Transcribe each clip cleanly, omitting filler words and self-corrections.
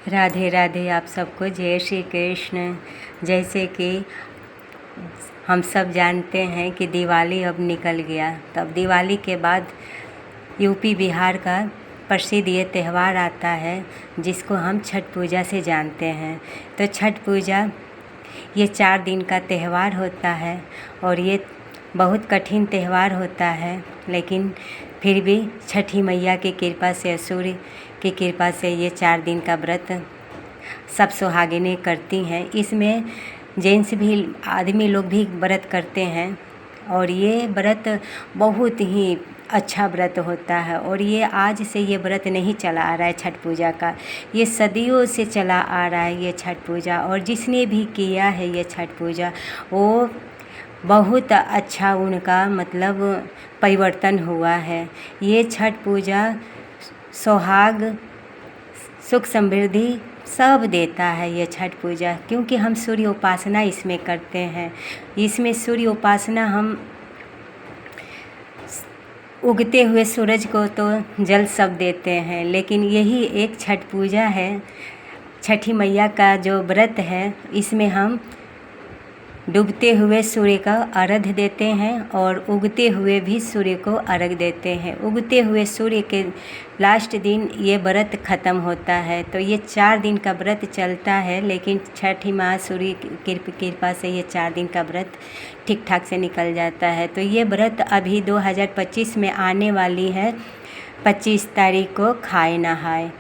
राधे राधे आप सबको, जय श्री कृष्ण। जैसे कि हम सब जानते हैं कि दिवाली अब निकल गया, तब दिवाली के बाद यूपी बिहार का प्रसिद्ध ये त्यौहार आता है जिसको हम छठ पूजा से जानते हैं। तो छठ पूजा ये 4 दिन का त्यौहार होता है और ये बहुत कठिन त्यौहार होता है, लेकिन फिर भी छठी मैया की कृपा से, सूर्य की कृपा से ये 4 दिन का व्रत सब सुहागिनें करती हैं। इसमें जेंट्स भी, आदमी लोग भी व्रत करते हैं और ये व्रत बहुत ही अच्छा व्रत होता है। और ये आज से ये व्रत नहीं चला आ रहा है छठ पूजा का, ये सदियों से चला आ रहा है ये छठ पूजा। और जिसने भी किया है ये छठ पूजा वो बहुत अच्छा उनका मतलब परिवर्तन हुआ है। ये छठ पूजा सुहाग, सुख समृद्धि सब देता है ये छठ पूजा, क्योंकि हम सूर्य उपासना इसमें करते हैं। इसमें सूर्य उपासना हम उगते हुए सूरज को तो जल सब देते हैं, लेकिन यही एक छठ पूजा है। छठी मैया का जो व्रत है इसमें हम डूबते हुए सूर्य का अर्घ्य देते हैं और उगते हुए भी सूर्य को अर्घ्य देते हैं। उगते हुए सूर्य के लास्ट दिन ये व्रत ख़त्म होता है। तो ये 4 दिन का व्रत चलता है, लेकिन छठी माँ सूर्य की कृपा से ये 4 दिन का व्रत ठीक ठाक से निकल जाता है। तो ये व्रत अभी 2025 में आने वाली है। 25 तारीख को खाए नहाए,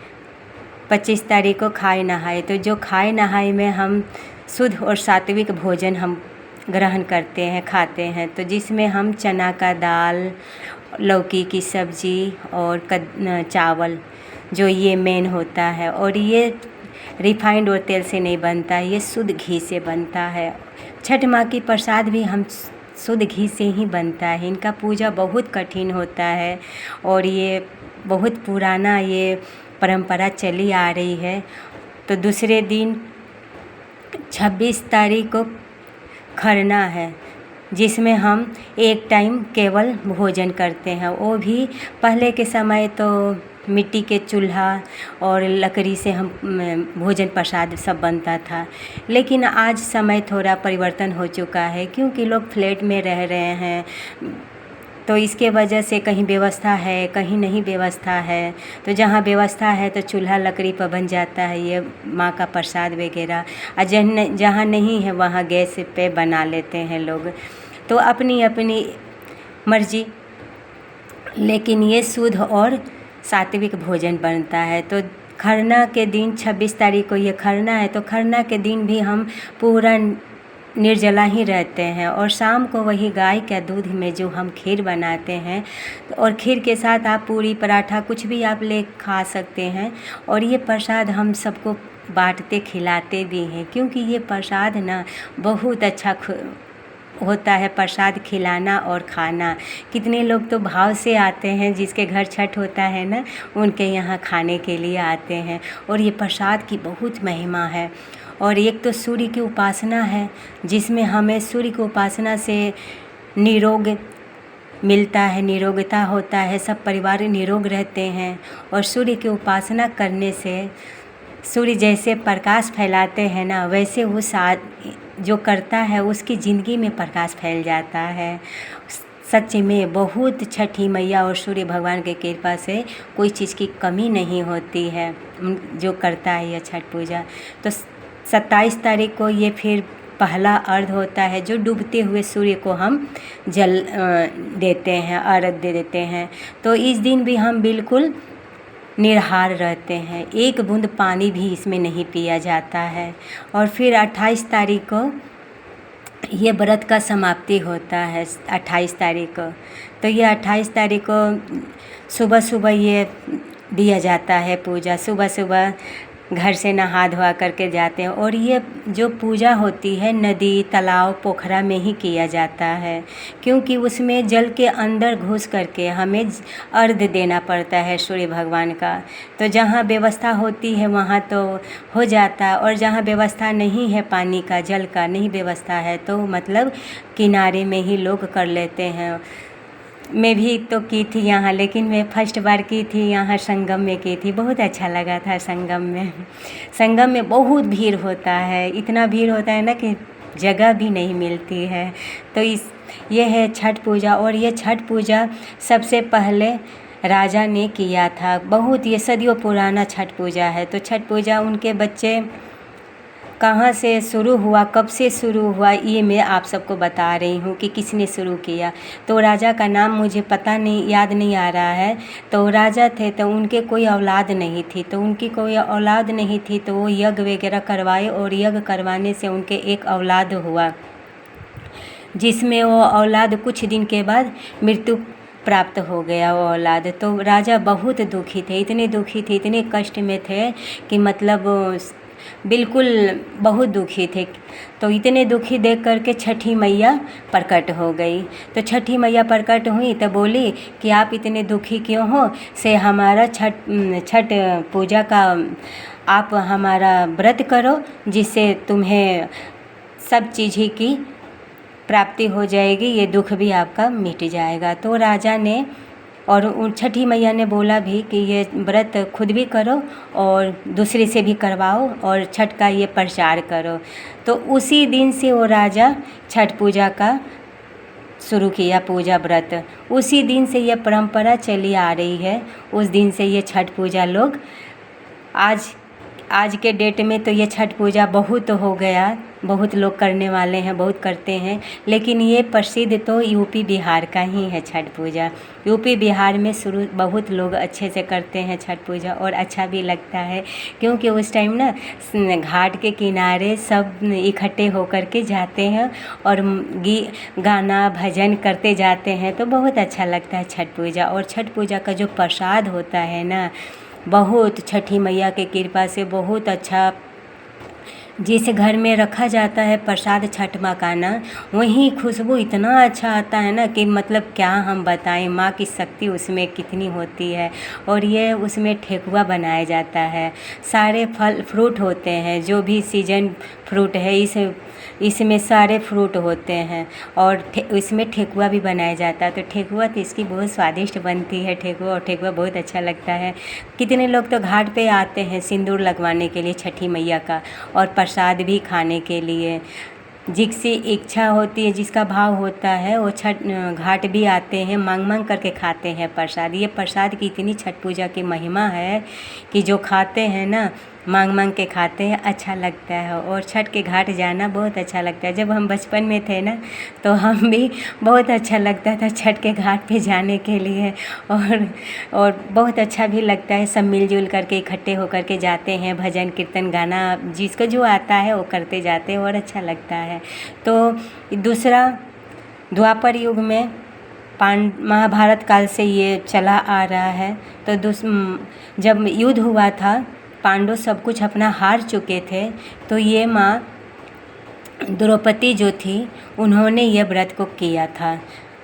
25 तारीख को खाए नहाए। तो जो खाए नहाए में हम शुद्ध और सात्विक भोजन हम ग्रहण करते हैं, खाते हैं। तो जिसमें हम चना का दाल, लौकी की सब्जी और चावल, जो ये मेन होता है। और ये रिफाइंड और तेल से नहीं बनता, ये शुद्ध घी से बनता है। छठ माँ की प्रसाद भी हम शुद्ध घी से ही बनता है। इनका पूजा बहुत कठिन होता है और ये बहुत पुराना ये परंपरा चली आ रही है। तो दूसरे दिन 26 तारीख को खरना है, जिसमें हम एक टाइम केवल भोजन करते हैं। वो भी पहले के समय तो मिट्टी के चूल्हा और लकड़ी से हम भोजन प्रसाद सब बनता था, लेकिन आज समय थोड़ा परिवर्तन हो चुका है, क्योंकि लोग फ्लैट में रह रहे हैं। तो इसके वजह से कहीं व्यवस्था है, कहीं नहीं व्यवस्था है। तो जहाँ व्यवस्था है तो चूल्हा लकड़ी पर बन जाता है ये माँ का प्रसाद वगैरह, और जहाँ नहीं है वहाँ गैस पे बना लेते हैं लोग। तो अपनी अपनी मर्जी, लेकिन ये शुद्ध और सात्विक भोजन बनता है। तो खरना के दिन 26 तारीख को ये खरना है, तो खरना के दिन भी हम पूरा निर्जला ही रहते हैं। और शाम को वही गाय के दूध में जो हम खीर बनाते हैं, और खीर के साथ आप पूरी पराठा कुछ भी आप ले खा सकते हैं। और ये प्रसाद हम सबको बांटते खिलाते भी हैं, क्योंकि ये प्रसाद ना बहुत अच्छा होता है, प्रसाद खिलाना और खाना। कितने लोग तो भाव से आते हैं, जिसके घर छठ होता है ना, उनके यहाँ खाने के लिए आते हैं। और ये प्रसाद की बहुत महिमा है। और एक तो सूर्य की उपासना है, जिसमें हमें सूर्य की उपासना से निरोग मिलता है, निरोगता होता है, सब परिवार निरोग रहते हैं। और सूर्य की उपासना करने से सूर्य जैसे प्रकाश फैलाते हैं ना, वैसे वो जो करता है उसकी ज़िंदगी में प्रकाश फैल जाता है। सच में बहुत छठी मैया और सूर्य भगवान की कृपा से कोई चीज़ की कमी नहीं होती है जो करता है यह छठ पूजा। तो 27 तारीख को ये फिर पहला अर्घ होता है, जो डूबते हुए सूर्य को हम जल देते हैं, अर्घ दे देते हैं। तो इस दिन भी हम बिल्कुल निराहार रहते हैं, एक बूंद पानी भी इसमें नहीं पिया जाता है। और फिर 28 तारीख को ये व्रत का समाप्ति होता है। 28 तारीख को तो ये 28 तारीख को सुबह सुबह ये दिया जाता है पूजा। सुबह सुबह घर से नहा धोआ करके जाते हैं। और ये जो पूजा होती है नदी, तालाब, पोखरा में ही किया जाता है, क्योंकि उसमें जल के अंदर घुस करके हमें अर्घ्य देना पड़ता है सूर्य भगवान का। तो जहाँ व्यवस्था होती है वहाँ तो हो जाता है, और जहाँ व्यवस्था नहीं है, पानी का, जल का नहीं व्यवस्था है, तो मतलब किनारे में ही लोग कर लेते हैं। मैं भी तो की थी यहाँ, लेकिन मैं फर्स्ट बार की थी यहाँ संगम में की थी। बहुत अच्छा लगा था संगम में। संगम में बहुत भीड़ होता है, इतना भीड़ होता है ना कि जगह भी नहीं मिलती है। तो ये है छठ पूजा। और ये छठ पूजा सबसे पहले राजा ने किया था। बहुत ये सदियों पुराना छठ पूजा है। तो छठ पूजा उनके बच्चे कहाँ से शुरू हुआ, कब से शुरू हुआ, ये मैं आप सबको बता रही हूँ कि किसने शुरू किया। तो राजा का नाम मुझे पता नहीं, याद नहीं आ रहा है। तो राजा थे तो उनके कोई औलाद नहीं थी, तो उनकी कोई औलाद नहीं थी तो वो यज्ञ वगैरह करवाए, और यज्ञ करवाने से उनके एक औलाद हुआ, जिसमें वो औलाद कुछ दिन के बाद मृत्यु प्राप्त हो गया वो औलाद। तो राजा बहुत दुखी थे, इतने दुखी थे, इतने कष्ट में थे कि मतलब बिल्कुल बहुत दुखी थे। तो इतने दुखी देख कर के छठी मैया प्रकट हो गई। तो छठी मैया प्रकट हुई तो बोली कि आप इतने दुखी क्यों हो, से हमारा छठ पूजा का आप हमारा व्रत करो, जिससे तुम्हें सब चीज़ ही की प्राप्ति हो जाएगी, ये दुख भी आपका मिट जाएगा। तो राजा ने और उन छठी मैया ने बोला भी कि ये व्रत खुद भी करो और दूसरे से भी करवाओ और छठ का ये प्रचार करो। तो उसी दिन से वो राजा छठ पूजा का शुरू किया, पूजा व्रत। उसी दिन से ये परंपरा चली आ रही है। उस दिन से ये छठ पूजा लोग आज के डेट में तो ये छठ पूजा बहुत हो गया, बहुत लोग करने वाले हैं, बहुत करते हैं। लेकिन ये प्रसिद्ध तो यूपी बिहार का ही है छठ पूजा। यूपी बिहार में शुरू बहुत लोग अच्छे से करते हैं छठ पूजा, और अच्छा भी लगता है क्योंकि उस टाइम ना घाट के किनारे सब इकट्ठे होकर के जाते हैं और गाना भजन करते जाते हैं। तो बहुत अच्छा लगता है छठ पूजा। और छठ पूजा का जो प्रसाद होता है ना, बहुत छठी मैया के कृपा से बहुत अच्छा, जिस घर में रखा जाता है प्रसाद छठ माँ का ना, वहीं खुशबू इतना अच्छा आता है ना कि मतलब क्या हम बताएं, माँ की शक्ति उसमें कितनी होती है। और ये उसमें ठेकुआ बनाया जाता है, सारे फल फ्रूट होते हैं, जो भी सीजन फ्रूट है इसमें सारे फ्रूट होते हैं। और इसमें ठेकुआ भी बनाया जाता है। तो ठेकुआ तो इसकी बहुत स्वादिष्ट बनती है ठेकुआ, और ठेकुआ बहुत अच्छा लगता है। कितने लोग तो घाट पे आते हैं सिंदूर लगवाने के लिए छठी मैया का, और प्रसाद भी खाने के लिए। जिसकी इच्छा होती है, जिसका भाव होता है, वो छठ घाट भी आते हैं, मांग करके खाते हैं प्रसाद। ये प्रसाद की इतनी छठ पूजा की महिमा है कि जो खाते हैं ना, मांग के खाते हैं, अच्छा लगता है। और छठ के घाट जाना बहुत अच्छा लगता है। जब हम बचपन में थे ना, तो हम भी बहुत अच्छा लगता था छठ के घाट पे जाने के लिए, और बहुत अच्छा भी लगता है। सब मिलजुल करके इकट्ठे होकर के जाते हैं, भजन कीर्तन गाना जिसको जो आता है वो करते जाते हैं, और अच्छा लगता है। तो दूसरा, द्वापर युग में महाभारत काल से ये चला आ रहा है। तो जब युद्ध हुआ था, पांडव सब कुछ अपना हार चुके थे, तो ये माँ द्रौपदी जो थी, उन्होंने ये व्रत को किया था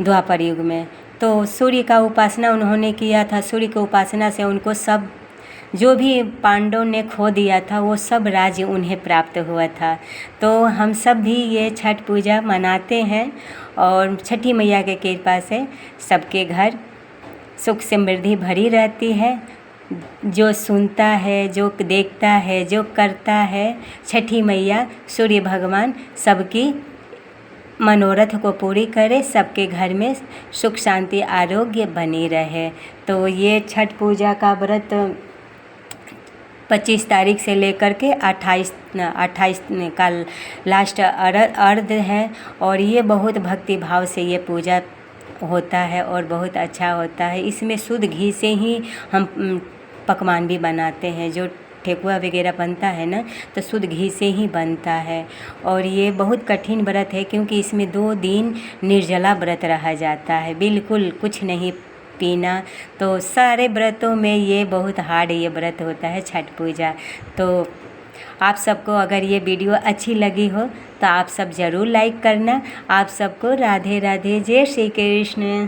द्वापर युग में। तो सूर्य का उपासना उन्होंने किया था। सूर्य की उपासना से उनको सब जो भी पांडव ने खो दिया था, वो सब राज्य उन्हें प्राप्त हुआ था। तो हम सब भी ये छठ पूजा मनाते हैं, और छठी मैया के कृपा से सबके घर सुख समृद्धि भरी रहती है। जो सुनता है, जो देखता है, जो करता है, छठी मैया सूर्य भगवान सबकी मनोरथ को पूरी करे, सबके घर में सुख शांति आरोग्य बनी रहे। तो ये छठ पूजा का व्रत 25 तारीख से लेकर के 28 का लास्ट अर्ध है। और ये बहुत भक्ति भाव से ये पूजा होता है और बहुत अच्छा होता है। इसमें शुद्ध घी से ही हम पकवान भी बनाते हैं। जो ठेकुआ वगैरह बनता है ना, तो शुद्ध घी से ही बनता है। और ये बहुत कठिन व्रत है क्योंकि इसमें 2 दिन निर्जला व्रत रहा जाता है, बिल्कुल कुछ नहीं पीना। तो सारे व्रतों में ये बहुत हार्ड ये व्रत होता है छठ पूजा। तो आप सबको अगर ये वीडियो अच्छी लगी हो तो आप सब ज़रूर लाइक करना। आप सबको राधे राधे, जय श्री कृष्ण।